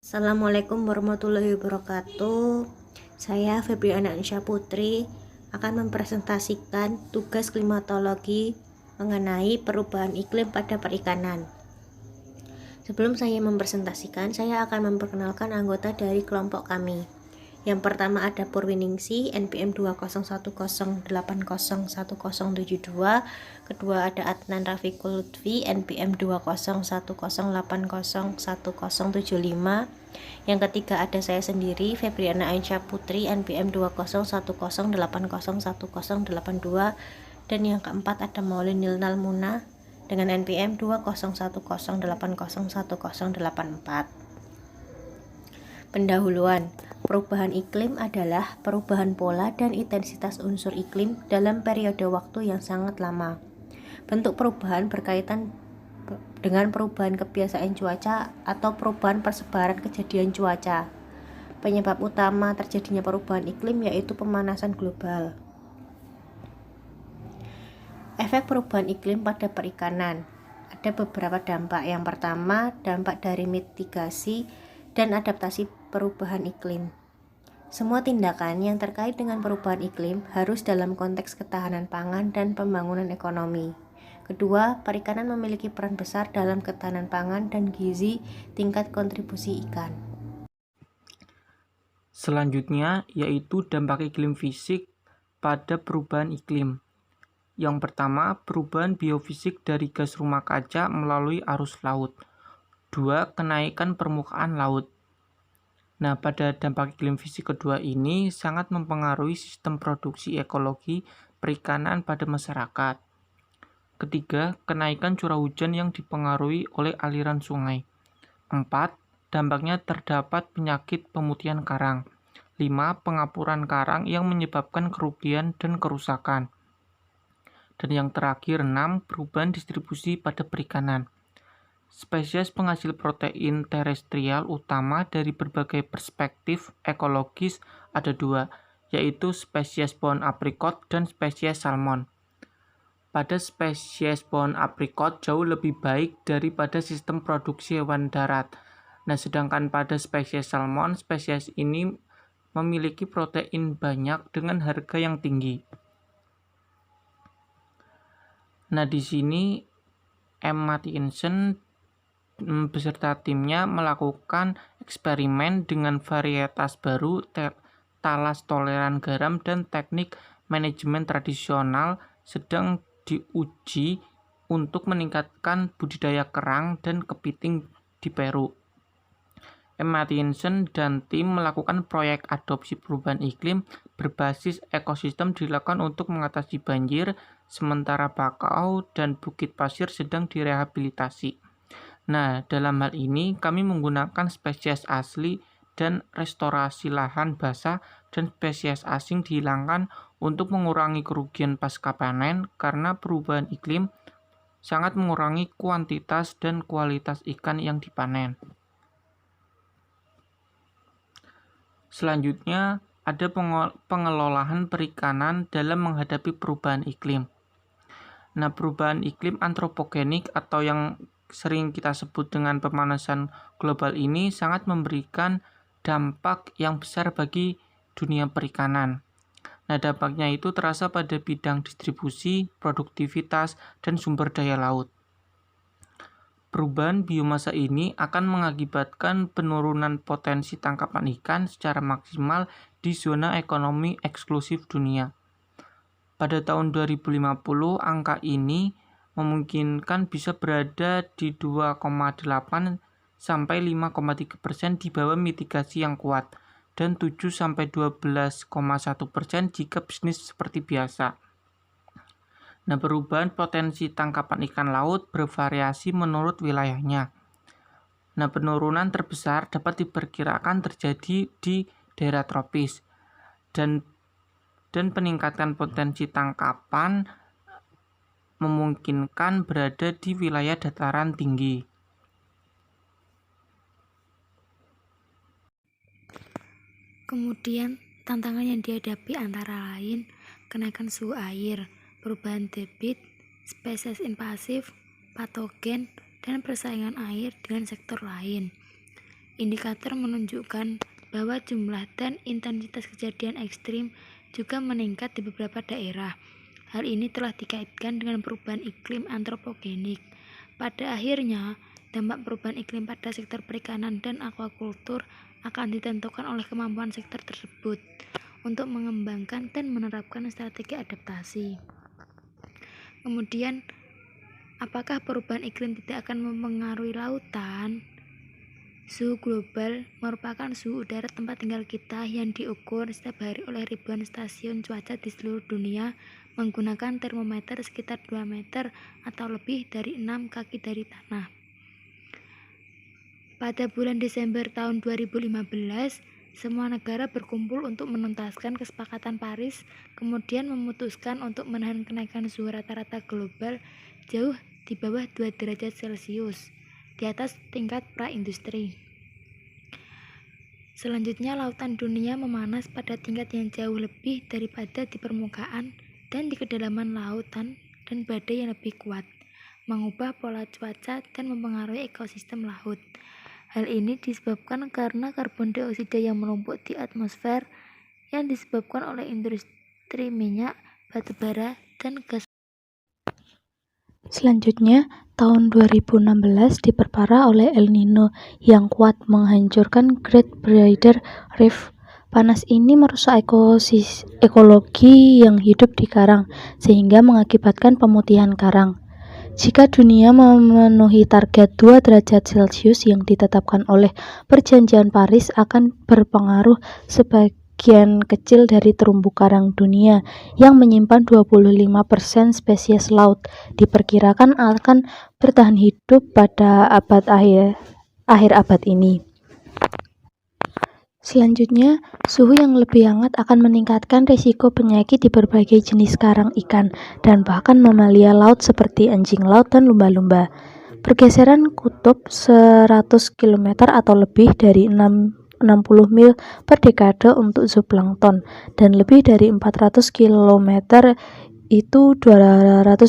Assalamualaikum warahmatullahi wabarakatuh. Saya Febriana Insya Putri akan mempresentasikan tugas klimatologi mengenai perubahan iklim pada perikanan. Sebelum saya mempresentasikan, saya akan memperkenalkan anggota dari kelompok kami. Yang pertama ada Purwiningsi NPM 20108011072. Kedua ada Adnan Rafiqul Lutfi NPM 20108011075. Yang ketiga ada saya sendiri Febriana Aisyah Putri NPM 20108011082. Dan yang keempat ada Maulin Nilnal Muna dengan NPM 20108011084. Pendahuluan. Perubahan iklim adalah perubahan pola dan intensitas unsur iklim dalam periode waktu yang sangat lama. Bentuk perubahan berkaitan dengan perubahan kebiasaan cuaca atau perubahan persebaran kejadian cuaca. Penyebab utama terjadinya perubahan iklim yaitu pemanasan global. Efek perubahan iklim pada perikanan. Ada beberapa dampak. Yang pertama, dampak dari mitigasi dan adaptasi perubahan iklim. Semua tindakan yang terkait dengan perubahan iklim harus dalam konteks ketahanan pangan dan pembangunan ekonomi. Kedua, perikanan memiliki peran besar dalam ketahanan pangan dan gizi tingkat kontribusi ikan. Selanjutnya yaitu dampak iklim fisik pada perubahan iklim. Yang pertama, perubahan biofisik dari gas rumah kaca melalui arus laut. 2. Kenaikan permukaan laut. Nah, pada dampak iklim fisik kedua ini sangat mempengaruhi sistem produksi ekologi perikanan pada masyarakat. Ketiga, kenaikan curah hujan yang dipengaruhi oleh aliran sungai. 4. Dampaknya terdapat penyakit pemutihan karang. 5. Pengapuran karang yang menyebabkan kerugian dan kerusakan. Dan yang terakhir 6. Perubahan distribusi pada perikanan. Spesies penghasil protein terestrial utama dari berbagai perspektif ekologis ada 2, yaitu spesies pohon aprikot dan spesies salmon. Pada spesies pohon aprikot jauh lebih baik daripada sistem produksi hewan darat. Nah, sedangkan pada spesies salmon, spesies ini memiliki protein banyak dengan harga yang tinggi. Nah, di sini M. Mathiesen beserta timnya melakukan eksperimen dengan varietas baru, talas toleran garam, dan teknik manajemen tradisional sedang diuji untuk meningkatkan budidaya kerang dan kepiting di Peru. M. Mathiesen dan tim melakukan proyek adopsi perubahan iklim berbasis ekosistem dilakukan untuk mengatasi banjir, sementara bakau dan bukit pasir sedang direhabilitasi. Nah, dalam hal ini kami menggunakan spesies asli dan restorasi lahan basah dan spesies asing dihilangkan untuk mengurangi kerugian pasca panen karena perubahan iklim sangat mengurangi kuantitas dan kualitas ikan yang dipanen. Selanjutnya, ada pengelolaan perikanan dalam menghadapi perubahan iklim. Nah, perubahan iklim antropogenik atau yang sering kita sebut dengan pemanasan global ini sangat memberikan dampak yang besar bagi dunia perikanan. Nah, dampaknya itu terasa pada bidang distribusi, produktivitas, dan sumber daya laut. Perubahan biomasa ini akan mengakibatkan penurunan potensi tangkapan ikan secara maksimal di zona ekonomi eksklusif dunia. Pada tahun 2050, angka ini memungkinkan bisa berada di 2,8 sampai 5,3% di bawah mitigasi yang kuat dan 7 sampai 12,1% jika bisnis seperti biasa. Nah, perubahan potensi tangkapan ikan laut bervariasi menurut wilayahnya. Nah, penurunan terbesar dapat diperkirakan terjadi di daerah tropis dan peningkatan potensi tangkapan memungkinkan berada di wilayah dataran tinggi. Kemudian, tantangan yang dihadapi antara lain kenaikan suhu air, perubahan debit, spesies invasif, patogen, dan persaingan air dengan sektor lain. Indikator menunjukkan bahwa jumlah dan intensitas kejadian ekstrim juga meningkat di beberapa daerah. Hal ini telah dikaitkan dengan perubahan iklim antropogenik. Pada akhirnya, dampak perubahan iklim pada sektor perikanan dan aquaculture akan ditentukan oleh kemampuan sektor tersebut untuk mengembangkan dan menerapkan strategi adaptasi. Kemudian, apakah perubahan iklim tidak akan mempengaruhi lautan? Suhu global merupakan suhu udara tempat tinggal kita yang diukur setiap hari oleh ribuan stasiun cuaca di seluruh dunia menggunakan termometer sekitar 2 meter atau lebih dari 6 kaki dari tanah. Pada bulan Desember tahun 2015, semua negara berkumpul untuk menuntaskan kesepakatan Paris, kemudian memutuskan untuk menahan kenaikan suhu rata-rata global jauh di bawah 2 derajat Celcius, di atas tingkat pra-industri. Selanjutnya, lautan dunia memanas pada tingkat yang jauh lebih daripada di permukaan dan di kedalaman lautan, dan badai yang lebih kuat, mengubah pola cuaca dan mempengaruhi ekosistem laut. Hal ini disebabkan karena karbon dioksida yang menumpuk di atmosfer yang disebabkan oleh industri minyak, batu bara, dan gas. Selanjutnya, tahun 2016 diperparah oleh El Nino yang kuat menghancurkan Great Barrier Reef. Panas ini merusak ekologi yang hidup di karang, sehingga mengakibatkan pemutihan karang. Jika dunia memenuhi target 2 derajat Celcius yang ditetapkan oleh Perjanjian Paris, akan berpengaruh sebagian kecil dari terumbu karang dunia yang menyimpan 25% spesies laut, diperkirakan akan bertahan hidup pada akhir abad ini. Selanjutnya, suhu yang lebih hangat akan meningkatkan risiko penyakit di berbagai jenis karang ikan dan bahkan mamalia laut seperti anjing laut dan lumba-lumba. Pergeseran kutub 100 km atau lebih dari 60 mil per dekade untuk zooplankton dan lebih dari 400 km itu 250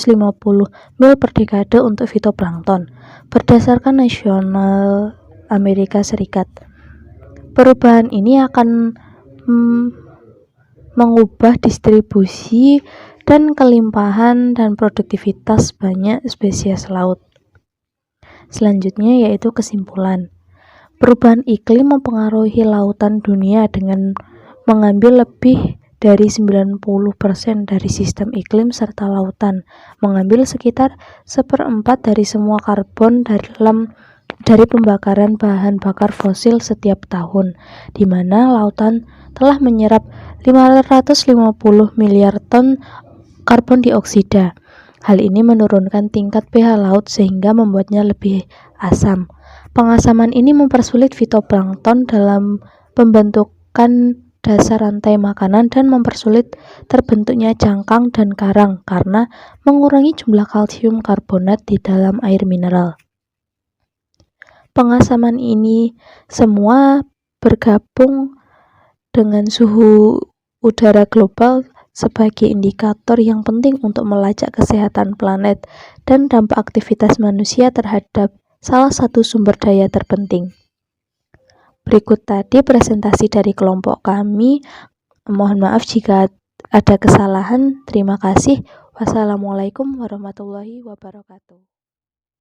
mil per dekade untuk fitoplankton, berdasarkan Nasional Amerika Serikat. Perubahan ini akan mengubah distribusi dan kelimpahan dan produktivitas banyak spesies laut. Selanjutnya yaitu kesimpulan. Perubahan iklim mempengaruhi lautan dunia dengan mengambil lebih dari 90% dari sistem iklim serta lautan, mengambil sekitar 1/4 dari semua karbon dari pembakaran bahan bakar fosil setiap tahun, di mana lautan telah menyerap 550 miliar ton karbon dioksida. Hal ini menurunkan tingkat pH laut sehingga membuatnya lebih asam. Pengasaman ini mempersulit fitoplankton dalam pembentukan dasar rantai makanan dan mempersulit terbentuknya cangkang dan karang karena mengurangi jumlah kalsium karbonat di dalam air mineral. Pengasaman ini semua bergabung dengan suhu udara global sebagai indikator yang penting untuk melacak kesehatan planet dan dampak aktivitas manusia terhadap salah satu sumber daya terpenting. Berikut tadi presentasi dari kelompok kami. Mohon maaf jika ada kesalahan. Terima kasih. Wassalamualaikum warahmatullahi wabarakatuh.